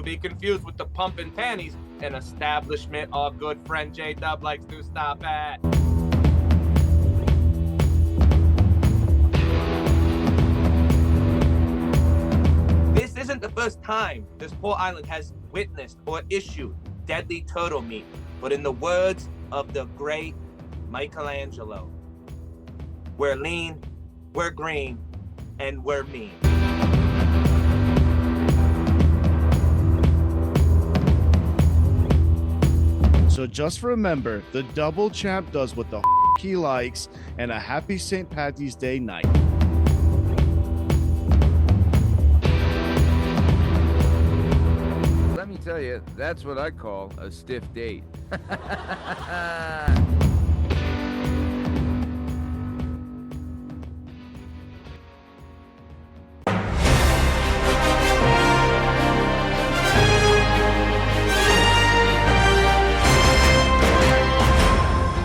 be confused with the pump and panties, an establishment our good friend J-Dub likes to stop at. This isn't the first time this poor island has witnessed or issued deadly turtle meat, but in the words of the great Michelangelo, we're lean, we're green, and we're mean. So just remember, the double champ does what the he likes, and a happy St. Patty's Day night. Let me tell you, that's what I call a stiff date.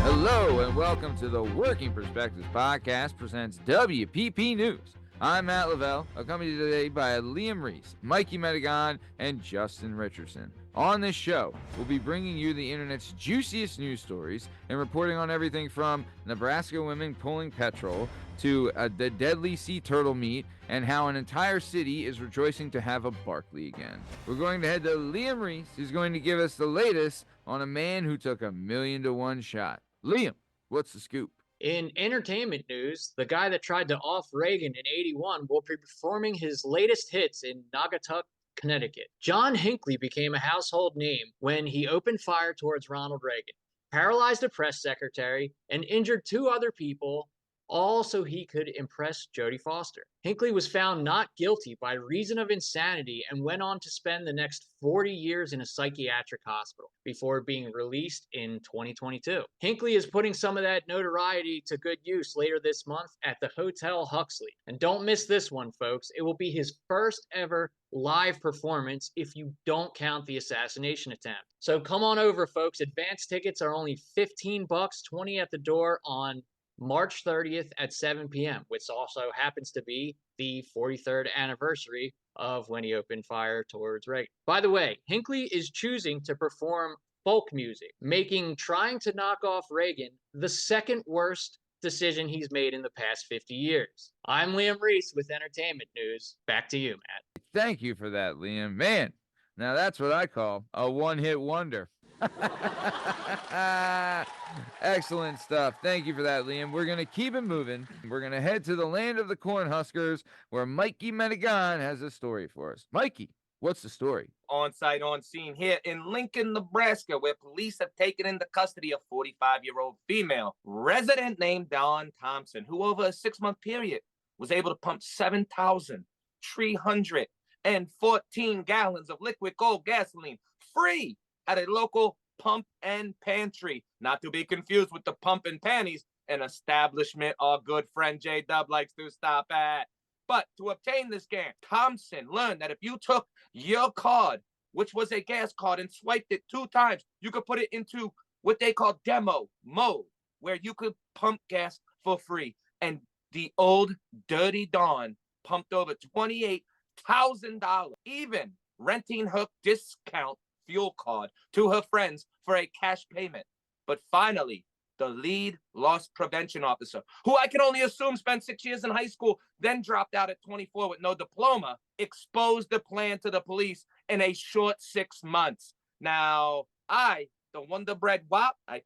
Hello and welcome to the Working Perspectives Podcast presents WPP News. I'm Matt Lavelle, accompanied today by Liam Reese, Mikey Medigon, and Justin Richardson. On this show, we'll be bringing you the internet's juiciest news stories and reporting on everything from Nebraska women pulling petrol to the deadly sea turtle meat and how an entire city is rejoicing to have a Barkley again. We're going to head to Liam Reese, who's going to give us the latest on a man who took 1,000,000 to 1 shot. Liam, what's the scoop? In entertainment news, the guy that tried to off Reagan in '81 will be performing his latest hits in Naugatuck, Connecticut. John Hinckley became a household name when he opened fire towards Ronald Reagan, paralyzed a press secretary, and injured 2 other people, all so he could impress Jodie Foster. Hinckley was found not guilty by reason of insanity and went on to spend the next 40 years in a psychiatric hospital before being released in 2022. Hinckley is putting some of that notoriety to good use later this month at the Hotel Huxley. And don't miss this one, folks. It will be his first ever live performance if you don't count the assassination attempt. So come on over, folks. Advance tickets are only $15, $20 at the door on March 30th at 7 p.m., which also happens to be the 43rd anniversary of when he opened fire towards Reagan. By the way, Hinckley is choosing to perform folk music, making trying to knock off Reagan the second worst decision he's made in the past 50 years. I'm Liam Reese with Entertainment News. Back to you, Matt. Thank you for that, Liam. Man, now that's what I call a one-hit wonder. Excellent stuff. Thank you for that, Liam. We're going to keep it moving. We're going to head to the land of the Cornhuskers where Mikey Medigon has a story for us. Mikey, what's the story? On site, on scene here in Lincoln, Nebraska, where police have taken into custody a 45-year-old female resident named Dawn Thompson, who over a 6-month period was able to pump 7,314 gallons of liquid gold gasoline free at a local pump and pantry, not to be confused with the pump and panties, an establishment our good friend J-Dub likes to stop at. But to obtain this gas, Thompson learned that if you took your card, which was a gas card, and swiped it 2 times, you could put it into what they call demo mode, where you could pump gas for free. And the old dirty Dawn pumped over $28,000, even renting her discount fuel card to her friends for a cash payment. But finally, the lead loss prevention officer, who I can only assume spent 6 years in high school, then dropped out at 24 with no diploma, exposed the plan to the police in a short 6 months. Now, the Wonder Bread Wop, I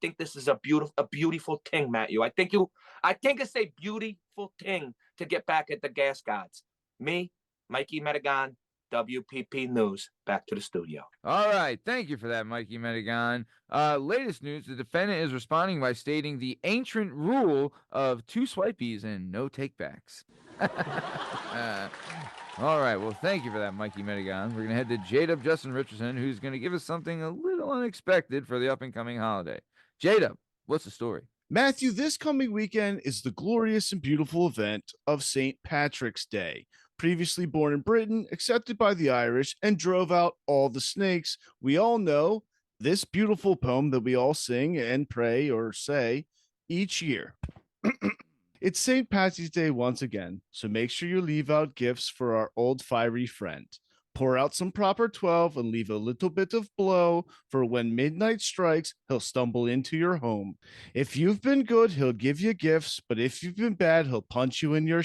think this is a beautiful thing, Matthew. I think it's a beautiful thing to get back at the gas gods. Me, Mikey Medigon, WPP News. Back to the studio. All right. Thank you for that, Mikey Medigon. Latest news, the defendant is responding by stating the ancient rule of 2 swipies and no takebacks. All right. Well, thank you for that, Mikey Medigon. We're going to head to J-Dub Justin Richardson, who's going to give us something a little unexpected for the up-and-coming holiday. J-Dub, what's the story? Matthew, this coming weekend is the glorious and beautiful event of St. Patrick's Day. Previously born in Britain, accepted by the Irish, and drove out all the snakes. We all know this beautiful poem that we all sing and pray or say each year. It's St. Patty's Day once again, so make sure you leave out gifts for our old fiery friend. Pour out some proper 12 and leave a little bit of blow, for when midnight strikes, he'll stumble into your home. If you've been good, he'll give you gifts, but if you've been bad, he'll punch you in your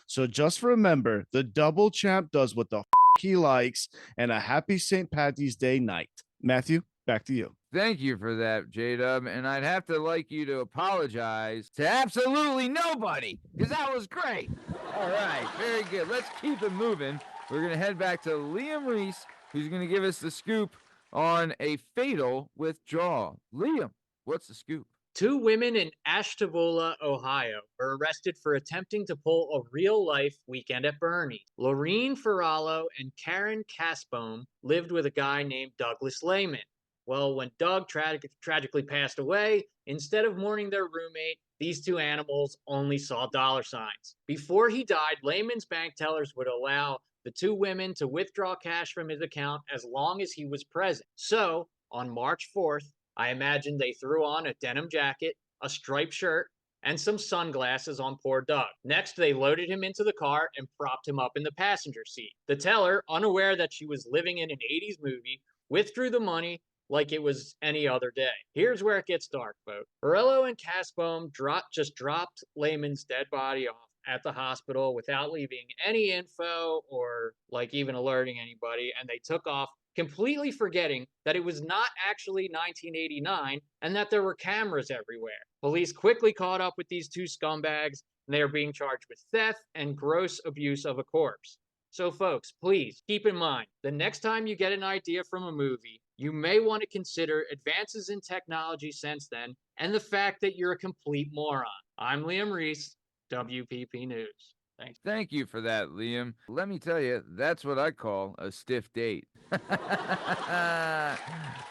So just remember, the double champ does what the he likes, and a happy St. Patty's Day night. Matthew, back to you. Thank you for that, J-Dub, and I'd have to like you to apologize to absolutely nobody, because that was great. All right, very good. Let's keep it moving. We're going to head back to Liam Reese, who's going to give us the scoop on a fatal withdrawal. Liam, what's the scoop? 2 women in Ashtabula, Ohio, were arrested for attempting to pull a real-life Weekend at Bernie's. Lorene Ferrallo and Karen Casbome lived with a guy named Douglas Lehman. Well, when Doug tragically passed away, instead of mourning their roommate, these 2 animals only saw dollar signs. Before he died, Lehman's bank tellers would allow the 2 women to withdraw cash from his account as long as he was present. So, on March 4th, I imagine they threw on a denim jacket, a striped shirt, and some sunglasses on poor Doug. Next, they loaded him into the car and propped him up in the passenger seat. The teller, unaware that she was living in an 80s movie, withdrew the money like it was any other day. Here's where it gets dark, folks. Ferrello and Casbome just dropped Lehman's dead body off at the hospital without leaving any info or even alerting anybody, and they took off, completely forgetting that it was not actually 1989 and that there were cameras everywhere. Police quickly caught up with these 2 scumbags, and they are being charged with theft and gross abuse of a corpse. So folks, please keep in mind, the next time you get an idea from a movie, you may want to consider advances in technology since then and the fact that you're a complete moron. I'm Liam Reese, WPP News. Thanks. Thank you for that, Liam. Let me tell you, that's what I call a stiff date.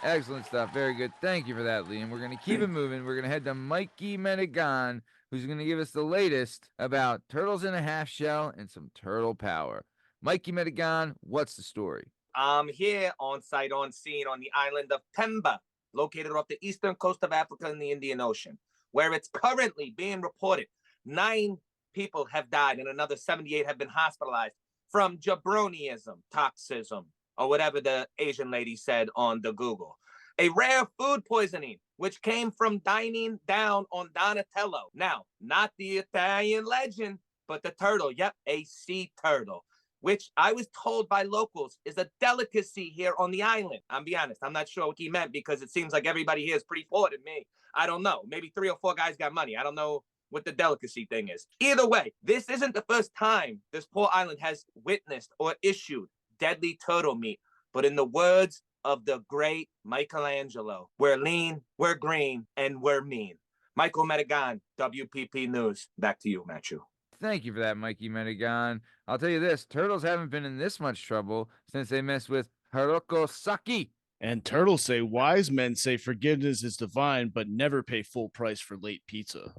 Excellent stuff. Very good. Thank you for that, Liam. We're going to keep it moving. We're going to head to Mikey Medigon, who's going to give us the latest about turtles in a half shell and some turtle power. Mikey Medigon, what's the story? I'm here on site, on scene, on the island of Pemba, located off the eastern coast of Africa in the Indian Ocean, where it's currently being reported 9 people have died and another 78 have been hospitalized from jabroniism, toxism, or whatever the Asian lady said on the Google. A rare food poisoning, which came from dining down on Donatello. Now, not the Italian legend, but the turtle. Yep, a sea turtle, which I was told by locals is a delicacy here on the island. I'll be honest, I'm not sure what he meant because it seems like everybody here is pretty poor to me. I don't know. Maybe 3 or 4 guys got money. I don't know what the delicacy thing is. Either way, this isn't the first time this poor island has witnessed or issued deadly turtle meat. But in the words of the great Michelangelo, we're lean, we're green, and we're mean. Michael Medigon, WPP News. Back to you, Matthew. Thank you for that, Mikey Medigon. I'll tell you this, turtles haven't been in this much trouble since they messed with Hiroko Saki. And turtles say wise men say forgiveness is divine, but never pay full price for late pizza.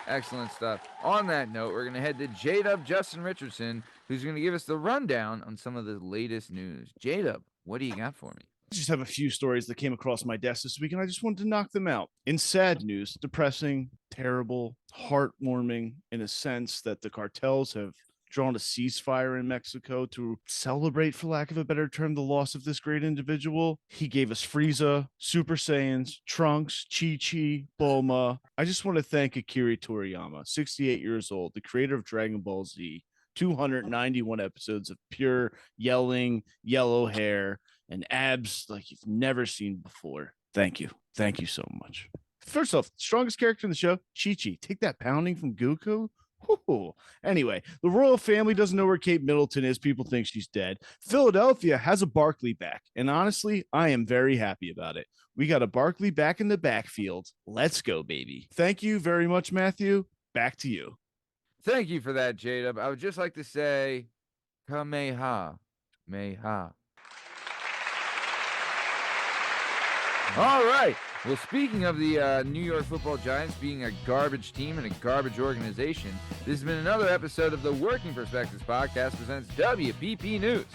Excellent stuff. On that note, we're going to head to J-Dub Justin Richardson, who's going to give us the rundown on some of the latest news. J-Dub, what do you got for me? I just have a few stories that came across my desk this week, and I just wanted to knock them out. In sad news, depressing, terrible, heartwarming, in a sense that the cartels have drawn a ceasefire in Mexico to celebrate, for lack of a better term, the loss of this great individual. He gave us Frieza, Super Saiyans, Trunks, Chi-Chi, Bulma. I just want to thank Akira Toriyama, 68 years old, the creator of Dragon Ball Z, 291 episodes of pure yelling, yellow hair, and abs like you've never seen before. Thank you. Thank you so much. First off, strongest character in the show, Chi-Chi. Take that pounding from Goku. Ooh. Anyway, the royal family doesn't know where Kate Middleton is. People think she's dead. Philadelphia has a Barkley back, and honestly, I am very happy about it. We got a Barkley back in the backfield. Let's go, baby. Thank you very much, Matthew. Back to you. Thank you for that, J-Dub. I would just like to say, Kameha, Meha. All right. Well, speaking of the New York Football Giants being a garbage team and a garbage organization, this has been another episode of the Working Perspectives Podcast presents WPP News.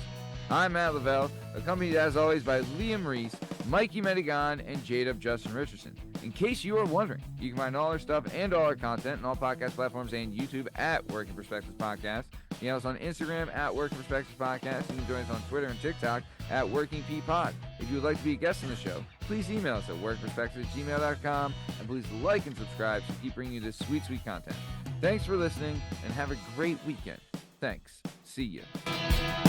I'm Matt Lavelle, accompanied as always by Liam Reese, Mikey Medigon, and J-Dub Justin Richardson. In case you are wondering, you can find all our stuff and all our content on all podcast platforms and YouTube at Working Perspectives Podcast. You can follow us on Instagram at Working Perspectives Podcast. You can join us on Twitter and TikTok at WorkingPod. If you would like to be a guest on the show, please email us at workperspectives@gmail.com, and please like and subscribe so we keep bringing you this sweet, sweet content. Thanks for listening, and have a great weekend. Thanks. See ya.